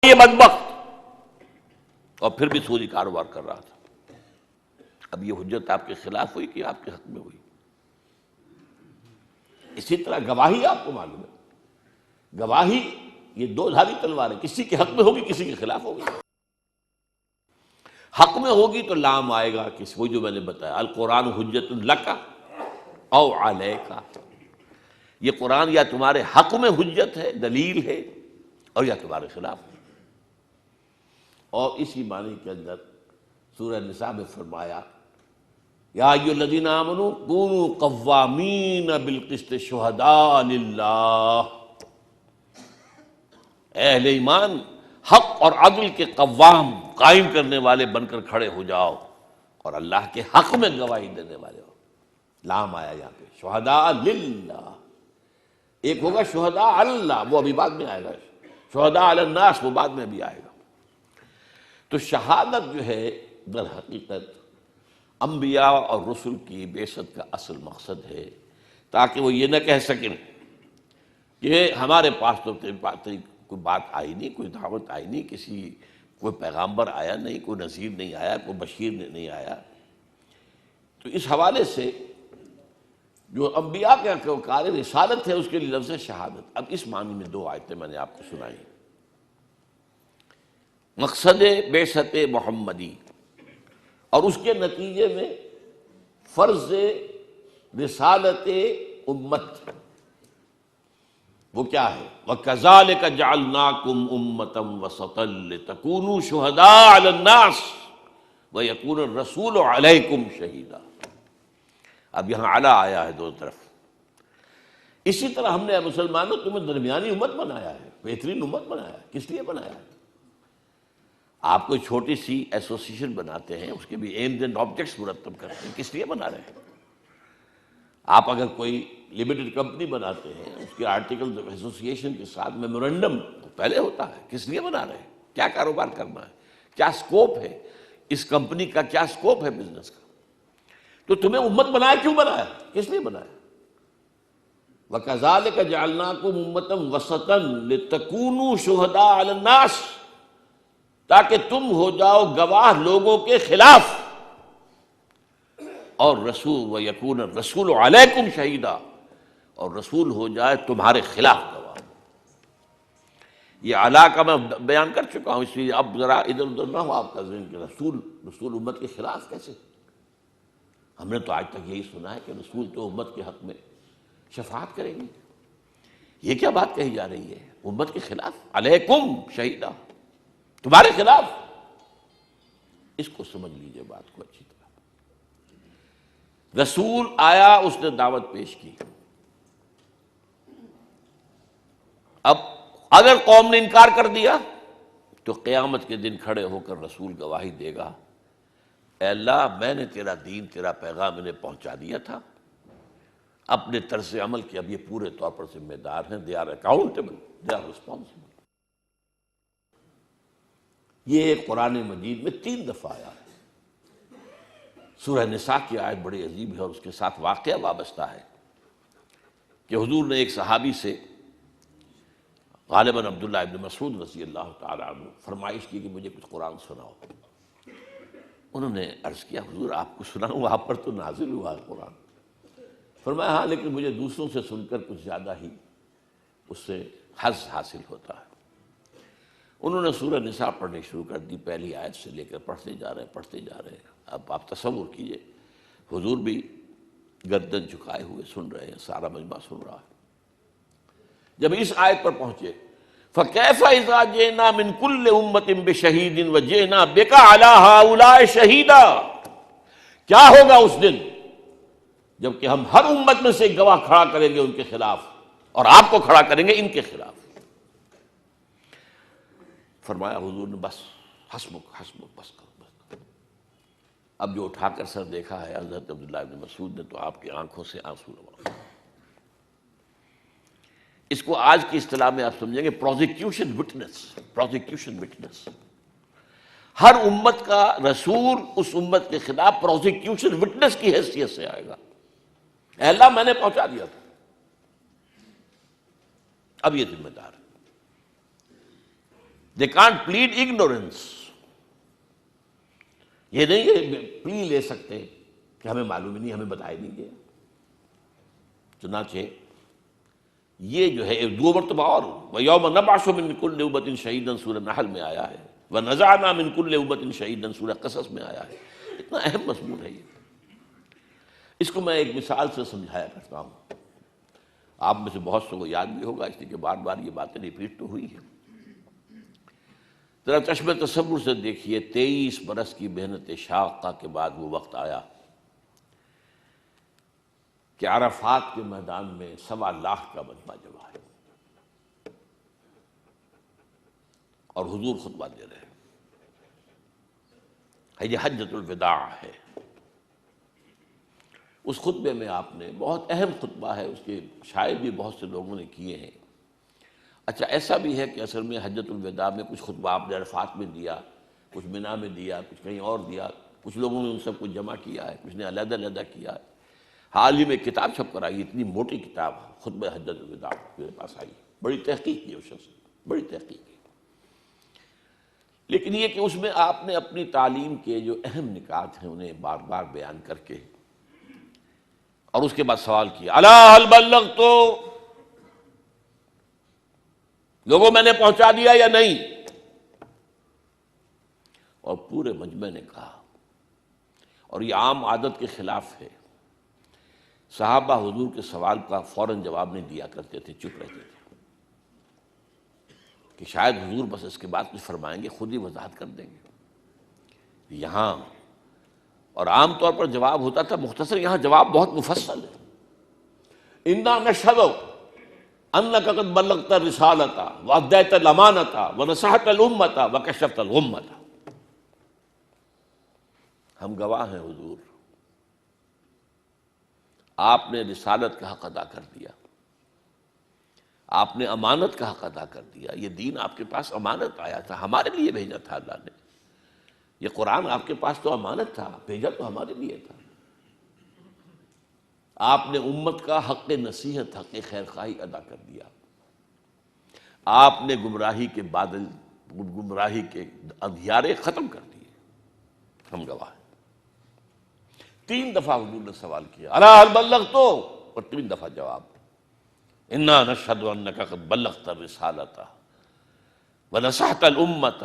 یہ بدبخت، اور پھر بھی سودی کاروبار کر رہا تھا۔ اب یہ حجت آپ کے خلاف ہوئی کہ آپ کے حق میں ہوئی؟ اسی طرح گواہی آپ کو معلوم ہے، گواہی یہ دو دھاری تلوار ہے، کسی کے حق میں ہوگی، کسی کے خلاف ہوگی۔ حق میں ہوگی تو لام آئے گا، وہ جو میں نے بتایا، القرآن حجت لک او علیک، یہ قرآن یا تمہارے حق میں حجت ہے، دلیل ہے، اور یا تمہارے خلاف۔ اور اسی معنی کے اندر سورہ نساء میں فرمایا، یا ایھا الذین آمنوا کونوا قوامین بالقسط شہداء للہ، اے اہل ایمان حق اور عدل کے قوام، قائم کرنے والے بن کر کھڑے ہو جاؤ، اور اللہ کے حق میں گواہی دینے والے ہو۔ لام آیا یہاں پہ، شہداء للہ۔ ایک ہوگا شہداء اللہ، وہ ابھی بعد میں آئے گا، شہداء علی الناس وہ بعد میں بھی آئے گا۔ تو شہادت جو ہے در حقیقت انبیاء اور رسل کی بعثت کا اصل مقصد ہے، تاکہ وہ یہ نہ کہہ سکیں کہ ہمارے پاس تو کوئی بات آئی نہیں، کوئی دعوت آئی نہیں، کوئی پیغامبر آیا نہیں، کوئی نذیر نہیں آیا، کوئی بشیر نہیں آیا۔ تو اس حوالے سے جو انبیاء کا کار رسالت ہے، اس کے لیے لفظ شہادت۔ اب اس معنی میں دو آیتیں میں نے آپ کو سنائی۔ مقصد بعثت محمدی اور اس کے نتیجے میں فرض رسالت امت، وہ کیا ہے؟ وَكَذَلِكَ جَعَلْنَاكُمْ أُمَّةً وَسَطًا لِتَكُونُوا شُهَدَاءَ عَلَى النَّاسِ وَيَكُونَ الرَّسُولُ عَلَيْكُمْ شَهِيدًا۔ اب یہاں علی آیا ہے دو طرف۔ اسی طرح ہم نے مسلمانوں تمہیں درمیانی امت بنایا ہے، بہترین امت بنایا ہے۔ کس لیے بنایا ہے؟ آپ کوئی چھوٹی سی ایسوسیشن بناتے ہیں، اس کے بھی ایمز اینڈ آبجیکٹس مرتب کرتے ہیں، کس لیے بنا رہے ہیں؟ آپ اگر کوئی لمیٹڈ کمپنی بناتے ہیں، اس کے آرٹیکل ایسوسیشن کے ساتھ میمورنڈم پہلے ہوتا ہے، کس لیے بنا رہے ہیں؟ کیا کاروبار کرنا ہے؟ کیا سکوپ ہے اس کمپنی کا؟ کیا سکوپ ہے بزنس کا؟ تو تمہیں امت بنایا، کیوں بنایا؟ کس لیے بنایا؟ وَكَذَلِكَ جَعَلْنَاكُمْ أُمَّةً وَسَطًا لِتَكُونُوا شُهَدَاءَ عَلَى النَّاسِ، تاکہ تم ہو جاؤ گواہ لوگوں کے خلاف، اور رسول وَيَكُونَ الرَّسُولُ عَلَيْكُمْ شَهِيدًا، اور رسول ہو جائے تمہارے خلاف گواہ۔ یہ اعلیٰ کا میں بیان کر چکا ہوں، اس لیے اب ذرا ادھر ادھر نہ ہو آپ کا ذہن کہ رسول امت کے خلاف کیسے؟ ہم نے تو آج تک یہی سنا ہے کہ رسول تو امت کے حق میں شفاعت کریں گے۔ یہ کیا بات کہی جا رہی ہے؟ امت کے خلاف، علیکم شہیدہ، تمہارے خلاف۔ اس کو سمجھ لیجئے بات کو اچھی طرح۔ رسول آیا، اس نے دعوت پیش کی۔ اب اگر قوم نے انکار کر دیا تو قیامت کے دن کھڑے ہو کر رسول گواہی دے گا، اے اللہ میں نے تیرا دین، تیرا پیغام انہیں پہنچا دیا تھا، اپنے طرز عمل کے اب یہ پورے طور پر ذمہ دار ہیں، they are accountable, they are responsible. یہ قرآن مجید میں 3 دفعہ آیا ہے۔ سورہ نساء کی آیت بڑی عجیب ہے، اور اس کے ساتھ واقعہ وابستہ ہے کہ حضور نے ایک صحابی سے، غالباً عبداللہ ابن مسعود رضی اللہ تعالیٰ عنہ، فرمائش کی کہ مجھے کچھ قرآن سناؤ۔ انہوں نے عرض کیا حضور آپ کو سناؤں؟ آپ پر تو نازل ہوا ہے قرآن۔ فرمایا ہاں، لیکن مجھے دوسروں سے سن کر کچھ زیادہ ہی اس سے حظ حاصل ہوتا ہے۔ انہوں نے سورہ نساء پڑھنی شروع کر دی، پہلی آیت سے لے کر پڑھتے جا رہے ہیں۔ اب آپ تصور کیجئے، حضور بھی گردن جھکائے ہوئے سن رہے ہیں، سارا مجمع سن رہا ہے۔ جب اس آیت پر پہنچے، فَكَيْفَ إِذَا جِئْنَا مِنْ كُلِّ أُمَّةٍ بِشَهِيدٍ وَجِئْنَا بِكَ عَلَىٰ هَٰؤُلَاءِ شَهِيدًا، کیا ہوگا اس دن جب کہ ہم ہر امت میں سے ایک گواہ کھڑا کریں گے ان کے خلاف، اور آپ کو کھڑا کریں گے ان کے خلاف۔ فرمایا حضور نے بس حسبک بس کرو۔ اب جو اٹھا کر سر دیکھا ہے حضرت عبداللہ ابن مسعود نے، تو آپ کی آنکھوں سے آنسو روا۔ اس کو آج کی اصطلاح میں آپ سمجھیں گے پروزیکیوشن وٹنس۔ ہر امت کا رسول اس امت کے خلاف پروزیکیوشن وٹنس کی حیثیت سے آئے گا۔ اے اللہ میں نے پہنچا دیا تھا، اب یہ ذمہ دار ہے۔ They can't plead ignorance. یہ نہیں کہ پلی لے سکتے کہ ہمیں معلوم ہی نہیں، ہمیں بتایا نہیں گیا. چنانچہ یہ جو ہے دو مرتبہ اور وَيَوْمَ نَبْعَثُ مِن كُلِّ أُمَّةٍ شَهِيدًا سورہ نحل میں آیا ہے، وَنَزَعْنَا مِن كُلِّ أُمَّةٍ شَهِيدًا سورہ قصص میں آیا ہے. اتنا اہم مضمون ہے یہ. اس کو میں ایک مثال سے سمجھایا کرتا ہوں. آپ میں سے بہت سے کو یاد بھی ہوگا، اس لیے کہ بار بار یہ باتیں ریپیٹ تو ہوئی ہیں. ذرا چشم تصور سے دیکھیے، 23 برس کی محنت شاقہ کے بعد وہ وقت آیا کہ عرفات کے میدان میں 1.25 لاکھ کا مجمع جمع ہے اور حضور خطبہ دے رہے ہیں. یہ حجۃ الوداع ہے. اس خطبے میں آپ نے بہت اہم خطبہ ہے، اس کے شاعر بھی بہت سے لوگوں نے کیے ہیں. اچھا ایسا بھی ہے کہ اصل میں حجۃ الوداع میں کچھ خطبہ آپ نے عرفات میں دیا، کچھ منی میں دیا، کچھ کہیں اور دیا، کچھ لوگوں نے ان سب کو جمع کیا ہے، کچھ نے علیحدہ علیحدہ کیا ہے. حال ہی میں کتاب چھپ کر آئی، اتنی موٹی کتاب خطبہ حجۃ الوداع میرے پاس آئی. بڑی تحقیق کی اس شخص نے، بڑی تحقیق کی. لیکن یہ کہ اس میں آپ نے اپنی تعلیم کے جو اہم نکات ہیں انہیں بار بار بیان کر کے اور اس کے بعد سوال کیا، الا هل بلغت، لوگوں میں نے پہنچا دیا یا نہیں؟ اور پورے مجمع نے کہا. اور یہ عام عادت کے خلاف ہے. صحابہ حضور کے سوال کا فوراً جواب نہیں دیا کرتے تھے، چپ رہتے تھے کہ شاید حضور بس اس کے بعد کچھ فرمائیں گے، خود ہی وضاحت کر دیں گے. یہاں اور عام طور پر جواب ہوتا تھا مختصر، یہاں جواب بہت مفصل ہے. انا نشہد انک قد بلغت الرسالۃ وادیت الامانۃ ونصحت الامۃ وکشفت الغمۃ. ہم گواہ ہیں حضور، آپ نے رسالت کا حق ادا کر دیا، آپ نے امانت کا حق ادا کر دیا. یہ دین آپ کے پاس امانت آیا تھا، ہمارے لیے بھیجا تھا اللہ نے. یہ قرآن آپ کے پاس تو امانت تھا، بھیجا تو ہمارے لیے تھا. آپ نے امت کا حق نصیحت، حق خیر خواہی ادا کر دیا. آپ نے گمراہی کے بادل، گمراہی کے اندھیارے ختم کر دیے. ہم گواہ ہیں. 3 دفعہ حضور نے سوال کیا، الا هل بلغت، اور 3 دفعہ جواب، انا نشہد انک قد بلغت الرسالۃ ونصحت الامۃ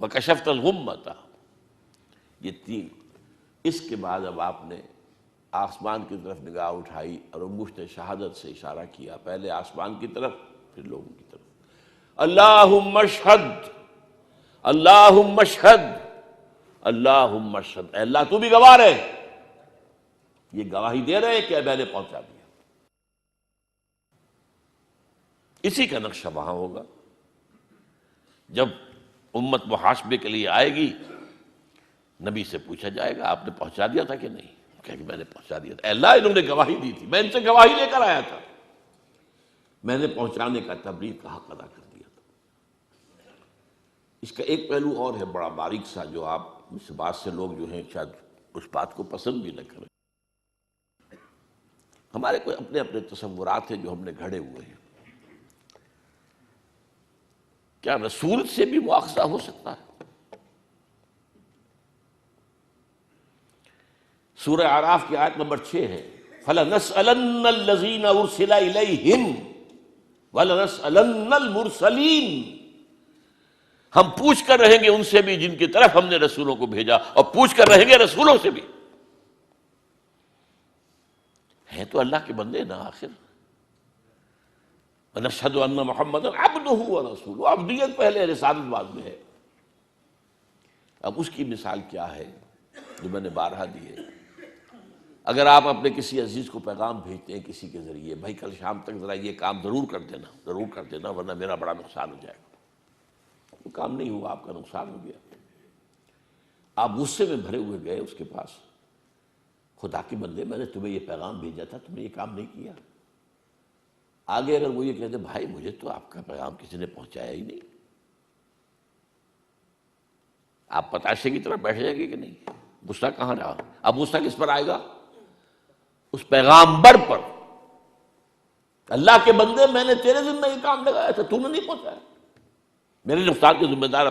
وکشفت الغمۃ. یہ 3. اس کے بعد اب آپ نے آسمان کی طرف نگاہ اٹھائی اور انگشت شہادت سے اشارہ کیا، پہلے آسمان کی طرف پھر لوگوں کی طرف. اللہم اشہد، اللہم اشہد، اللہم اشہد. اے اللہ تو بھی گواہ رہے. یہ گواہی دے رہے کہ میں نے پہنچا دیا. اسی کا نقشہ وہاں ہوگا جب امت محاسبے کے لیے آئے گی. نبی سے پوچھا جائے گا آپ نے پہنچا دیا تھا کہ نہیں؟ کہ میں نے پہنچا دیا تھا. اے اللہ انہوں نے گواہی دی تھی، میں ان سے گواہی لے کر آیا تھا، میں نے پہنچانے کا، تبلیغ کا حق ادا کر دیا تھا. اس کا ایک پہلو اور ہے بڑا باریک سا، جو آپ اس بات سے لوگ جو ہیں شاید اس بات کو پسند بھی نہ کریں. ہمارے کوئی اپنے اپنے تصورات ہیں جو ہم نے گھڑے ہوئے ہیں. کیا رسول سے بھی مواخذہ ہو سکتا ہے؟ سورہ اعراف کی آیت نمبر 6 ہے، فَلَنَسْأَلَنَّ الَّذِينَ أُرْسِلَ إِلَيْهِمْ وَلَنَسْأَلَنَّ الْمُرْسَلِينَ. ہم پوچھ کر رہیں گے ان سے بھی جن کی طرف ہم نے رسولوں کو بھیجا، اور پوچھ کر رہیں گے رسولوں سے بھی. ہیں تو اللہ کے بندے نا آخر. وَنَشْهَدُ أَنَّ مُحَمَّدًا عَبْدُهُ وَرَسُولُهُ. عبدیت پہلے، رسالت بعد میں ہے. اب اس کی مثال کیا ہے جو میں نے بارہا دی ہے. اگر آپ اپنے کسی عزیز کو پیغام بھیجتے ہیں کسی کے ذریعے، بھائی کل شام تک ذرا یہ کام ضرور کر دینا، ضرور کر دینا ورنہ میرا بڑا نقصان ہو جائے گا. وہ کام نہیں ہوا، آپ کا نقصان ہو گیا. آپ غصے میں بھرے ہوئے گئے اس کے پاس، خدا کے بندے میں نے تمہیں یہ پیغام بھیجا تھا، تم نے یہ کام نہیں کیا. آگے اگر وہ یہ کہتے بھائی مجھے تو آپ کا پیغام کسی نے پہنچایا ہی نہیں، آپ پتاشے کی طرف بیٹھ جائے گی کہ نہیں؟ غصہ کہاں رہا؟ اب غصہ کس پر آئے گا؟ اس پیغامبر پر. اللہ کے بندے میں نے تیرے ذمہ یہ کام لگایا تھا، تو نے نہیں پہنچایا. میرے نقصان کے ذمہ دار